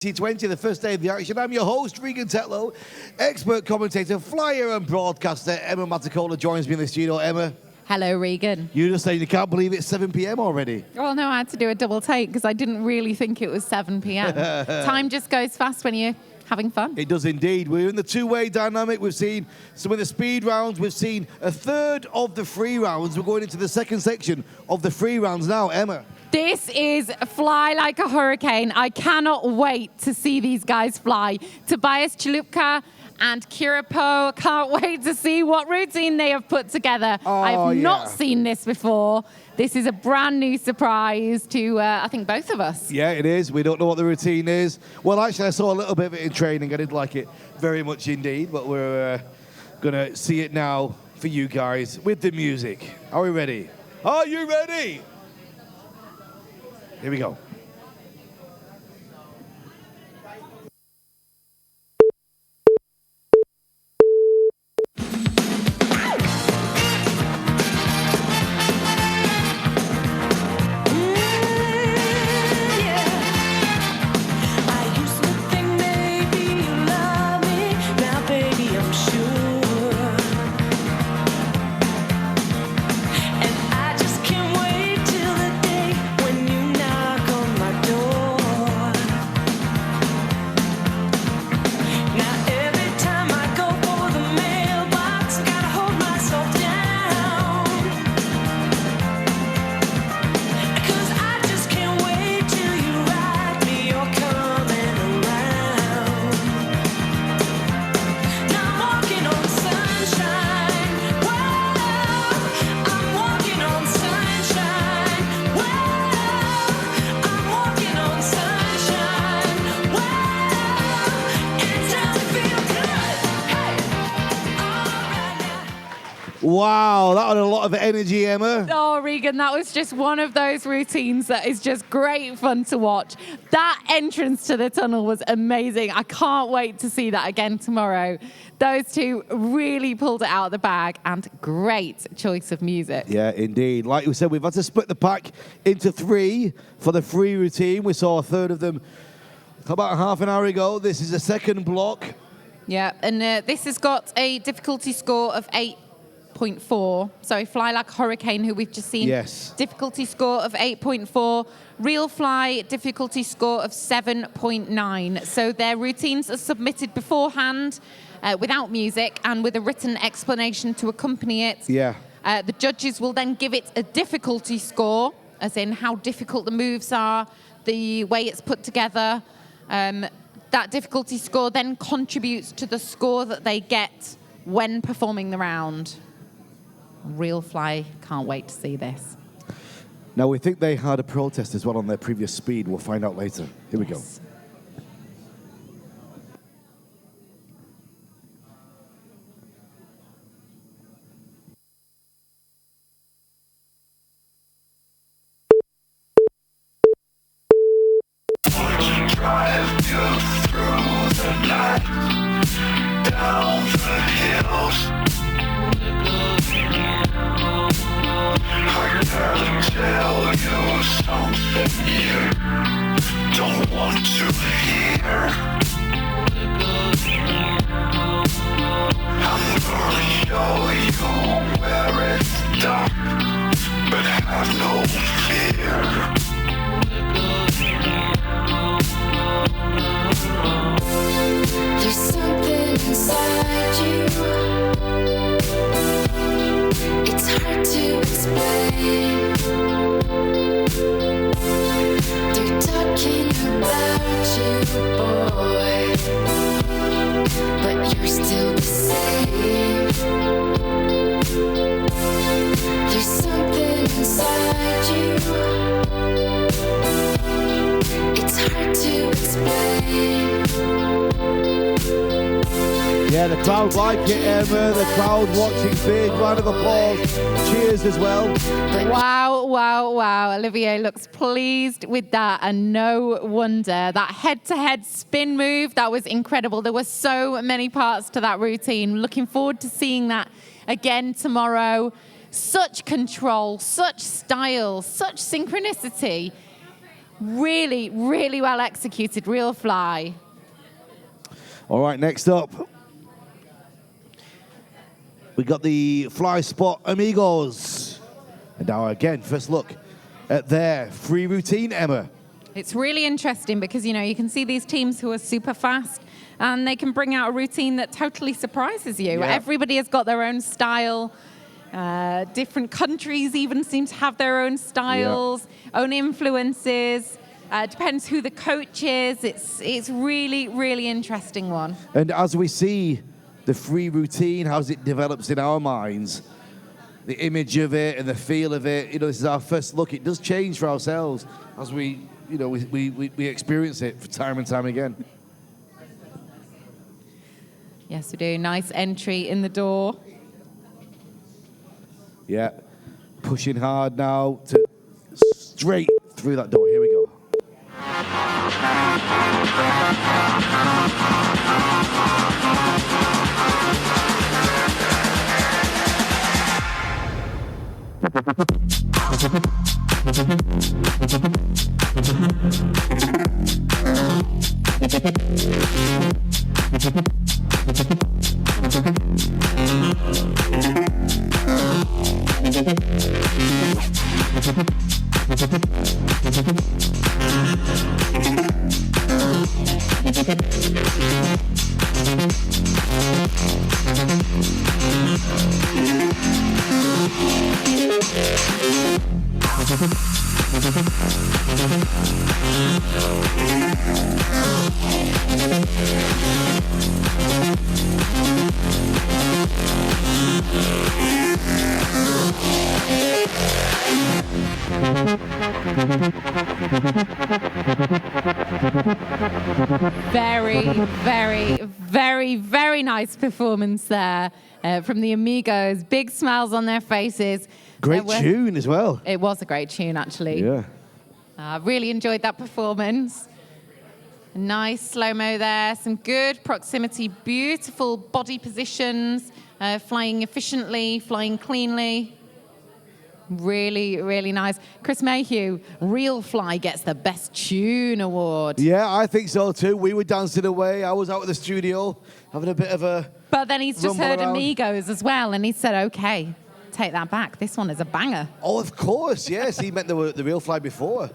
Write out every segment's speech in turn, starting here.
2020, the first day of the action. I'm your host, Regan Tetlow, expert commentator, flyer and broadcaster. Emma Matacola joins me in the studio. Emma. Hello, Regan. You just saying you can't believe it's 7 p.m. already. Well, no, I had to do a double take because I didn't really think it was 7 p.m. Time just goes fast when you're having fun. It does indeed. We're in the two-way dynamic. We've seen some of the speed rounds. We've seen a third of the free rounds. We're going into the second section of the free rounds now. Emma. This is Fly Like a Hurricane. I cannot wait to see these guys fly. Tobias Chalupka and Kiripo. Can't wait to see what routine they have put together. I've not seen this before. This is a brand new surprise to, I think, both of us. Yeah, it is. We don't know what the routine is. Well, actually, I saw a little bit of it in training. I did like it very much indeed, but we're going to see it now for you guys with the music. Are we ready? Are you ready? Here we go. Wow, that had a lot of energy, Emma. Oh, Regan, that was just one of those routines that is just great fun to watch. That entrance to the tunnel was amazing. I can't wait to see that again tomorrow. Those two really pulled it out of the bag, and great choice of music. Yeah, indeed. Like we said, we've had to split the pack into three for the free routine. We saw a third of them about half an hour ago. This is the second block. Yeah, and this has got a difficulty score of 8.4. So Fly Like a Hurricane, who we've just seen, yes, difficulty score of 8.4. Real Fly, difficulty score of 7.9. So their routines are submitted beforehand without music and with a written explanation to accompany it. Yeah. The judges will then give it a difficulty score, as in how difficult the moves are, the way it's put together. That difficulty score then contributes to the score that they get when performing the round. Real Fly can't wait to see this. Now, we think they had a protest as well on their previous speed. We'll find out later. Here we go. Drive you through the night, down the hills. I gotta tell you something you don't want to hear. I'm gonna show you where it's dark, but have no fear. There's something inside you. It's hard to explain. They're talking about you, boy, but you're still the same. There's something inside you. It's hard to explain. Yeah, the crowd like it, Emma. The crowd watching. Big round of applause. Cheers as well. Wow, wow, wow. Olivier looks pleased with that, and no wonder. That head-to-head spin move, that was incredible. There were so many parts to that routine. Looking forward to seeing that again tomorrow. Such control, such style, such synchronicity. Really, really well executed, real fly. All right, next up, we got the Fly Spot Amigos. And now again, first look at their free routine, Emma. It's really interesting because, you know, you can see these teams who are super fast and they can bring out a routine that totally surprises you. Yeah. Everybody has got their own style. Different countries even seem to have their own styles, own influences. Depends who the coach is. It's really, really interesting one. And as we see the free routine, how it develops in our minds, the image of it and the feel of it, you know, this is our first look. It does change for ourselves as we, you know, we experience it time and time again. Yes, we do. Nice entry in the door. Yeah, pushing hard now to straight through that door. Here we go. Very, very, very, very nice performance there from the Amigos. Big smiles on their faces. Great tune as well. It was a great tune, actually. Yeah. Really enjoyed that performance. Nice slow-mo there. Some good proximity, beautiful body positions, flying efficiently, flying cleanly. Really, really nice. Chris Mayhew, Real Fly gets the Best Tune Award. Yeah, I think so too. We were dancing away. I was out at the studio having a bit of a But then he's just heard around. Amigos as well, and he said, okay, take that back. This one is a banger. Oh, of course, yes. He meant the Real Fly before.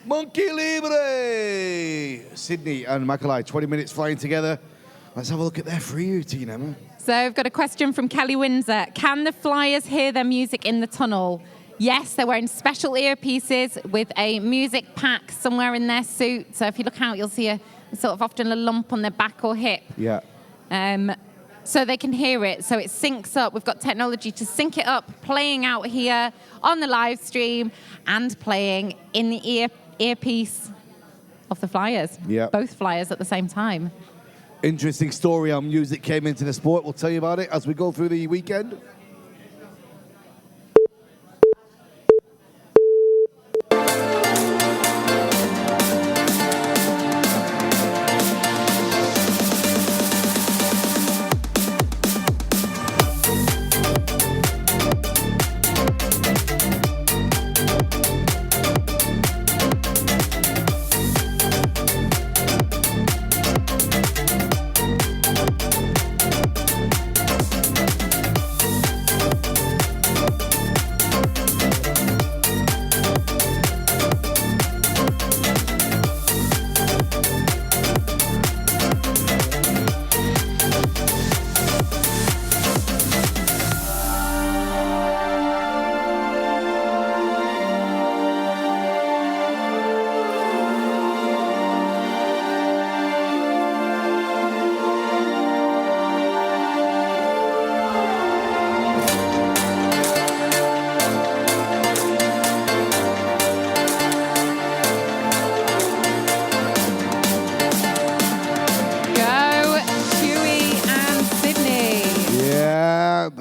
Monkey Libre! Sydney and Macaulay, 20 minutes flying together. Let's have a look at their free routine, Emma. So I've got a question from Kelly Windsor. Can the flyers hear their music in the tunnel? Yes, they're wearing special earpieces with a music pack somewhere in their suit. So if you look out, you'll see a sort of often a lump on their back or hip. Yeah. So they can hear it. So it syncs up. We've got technology to sync it up, playing out here on the live stream and playing in the earpiece of the flyers. Yeah. Both flyers at the same time. Interesting story how music came into the sport. We'll tell you about it as we go through the weekend.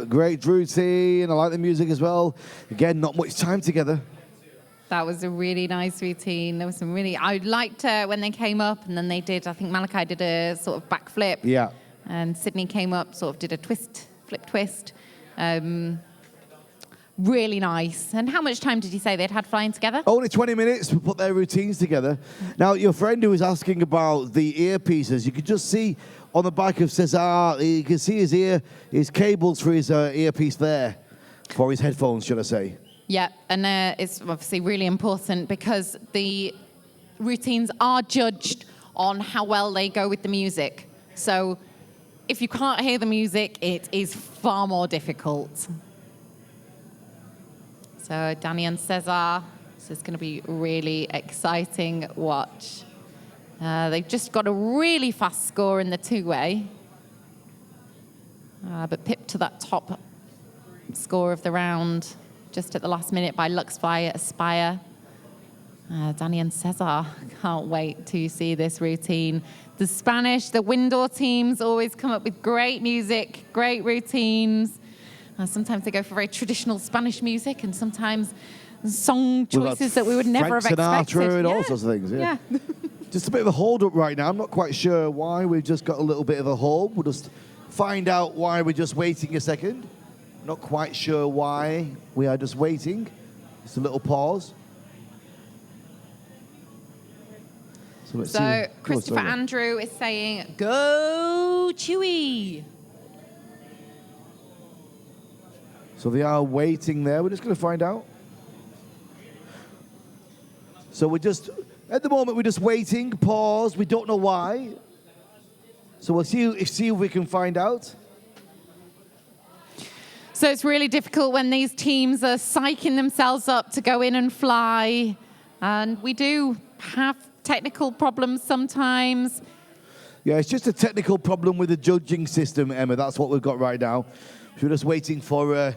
Great routine. I like the music as well. Again, not much time together. That was a really nice routine. There was some really... I liked when they came up and then they did... I think Malachi did a sort of backflip. Yeah. And Sydney came up, sort of did a twist, flip twist. really nice. And how much time did you say they'd had flying together? Only 20 minutes to put their routines together. Now, your friend who was asking about the earpieces, you could just see on the back of Cesar, you can see his cables for his earpiece there, for his headphones, should I say. Yeah, and it's obviously really important because the routines are judged on how well they go with the music. So if you can't hear the music, it is far more difficult. So Danny and Cesar, this is going to be really exciting watch. They've just got a really fast score in the two-way. But pipped to that top score of the round just at the last minute by Luxfly Aspire. Danny and Cesar, can't wait to see this routine. The Spanish, the Windoor teams always come up with great music, great routines. Sometimes they go for very traditional Spanish music and sometimes song choices that we would never have expected. Sinatra and all sorts of things, yeah. Just a bit of a hold-up right now. I'm not quite sure why we've just got a little bit of a hold. We'll just find out why we're just waiting a second. Not quite sure why we are just waiting. Just a little pause. So Christopher Andrew is saying, go Chewy. So they are waiting there. We're just going to find out. So we're just, at the moment, we're just waiting, pause. We don't know why. So we'll see if we can find out. So it's really difficult when these teams are psyching themselves up to go in and fly. And we do have technical problems sometimes. Yeah, it's just a technical problem with the judging system, Emma. That's what we've got right now. We're just waiting for...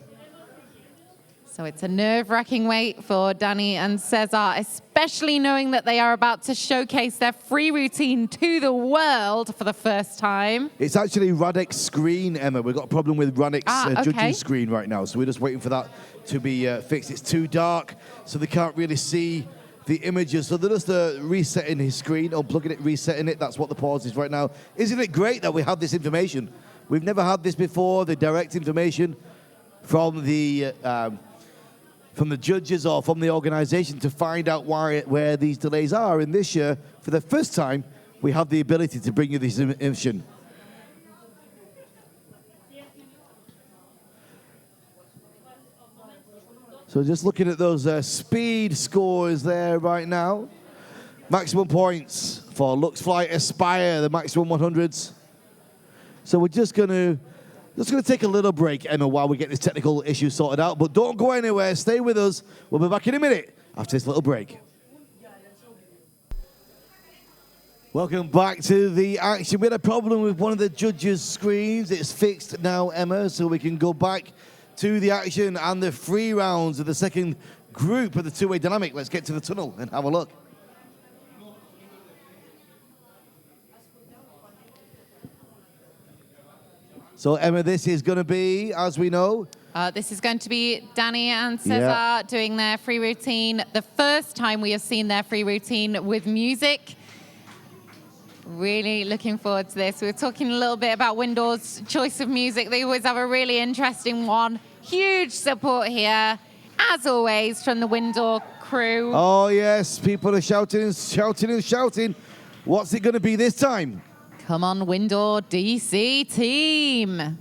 So it's a nerve-wracking wait for Danny and Cesar, especially knowing that they are about to showcase their free routine to the world for the first time. It's actually Radek's screen, Emma. We've got a problem with Radek's judging screen right now, so we're just waiting for that to be fixed. It's too dark, so they can't really see the images. So they're just resetting his screen, unplugging it, resetting it. That's what the pause is right now. Isn't it great that we have this information? We've never had this before, the direct information from the judges or from the organization to find out where these delays are. And this year, for the first time, we have the ability to bring you this information. So just looking at those speed scores there right now. Maximum points for Luxfly Aspire, the maximum 100s. So we're just going to take a little break, Emma, while we get this technical issue sorted out. But don't go anywhere. Stay with us. We'll be back in a minute after this little break. Welcome back to the action. We had a problem with one of the judges' screens. It's fixed now, Emma, so we can go back to the action and the free rounds of the second group of the two-way dynamic. Let's get to the tunnel and have a look. So, Emma, this is going to be, as we know... this is going to be Danny and Cesar doing their free routine. The first time we have seen their free routine with music. Really looking forward to this. We were talking a little bit about Windoor's choice of music. They always have a really interesting one. Huge support here, as always, from the Windoor crew. Oh, yes. People are shouting and shouting and shouting. What's it going to be this time? Come on, Windoor DC team.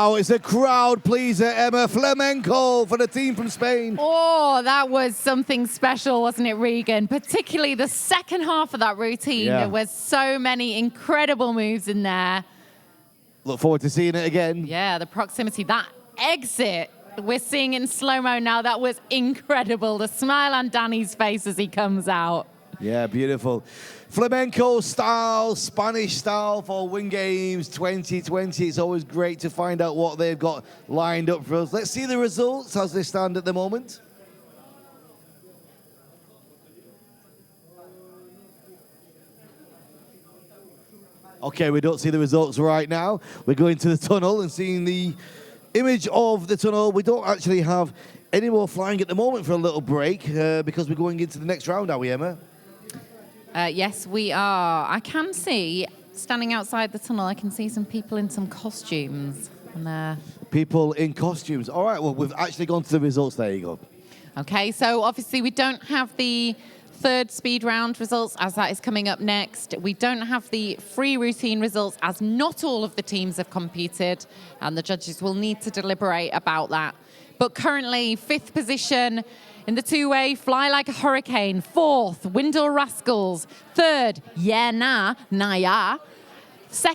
Wow, it's a crowd pleaser, Emma. Flamenco for the team from Spain. Oh, that was something special, wasn't it, Regan? Particularly the second half of that routine. Yeah. There was so many incredible moves in there. Look forward to seeing it again. Yeah, the proximity, that exit we're seeing in slow-mo now, that was incredible. The smile on Danny's face as he comes out. Yeah, beautiful. Flamenco style, Spanish style for Win Games 2020. It's always great to find out what they've got lined up for us. Let's see the results as they stand at the moment. Okay, we don't see the results right now. We're going to the tunnel and seeing the image of the tunnel. We don't actually have any more flying at the moment for a little break because we're going into the next round, are we, Emma? Yes, we are. I can see, standing outside the tunnel, I can see some people in some costumes. And, people in costumes. All right, well, we've actually gone to the results. There you go. Okay, so obviously we don't have the third speed round results as that is coming up next. We don't have the free routine results as not all of the teams have competed and the judges will need to deliberate about that. But currently, 5th position in the two-way, Fly Like a Hurricane. 4th, Windoor Rascals. 3rd, Yeah Nah, Naya.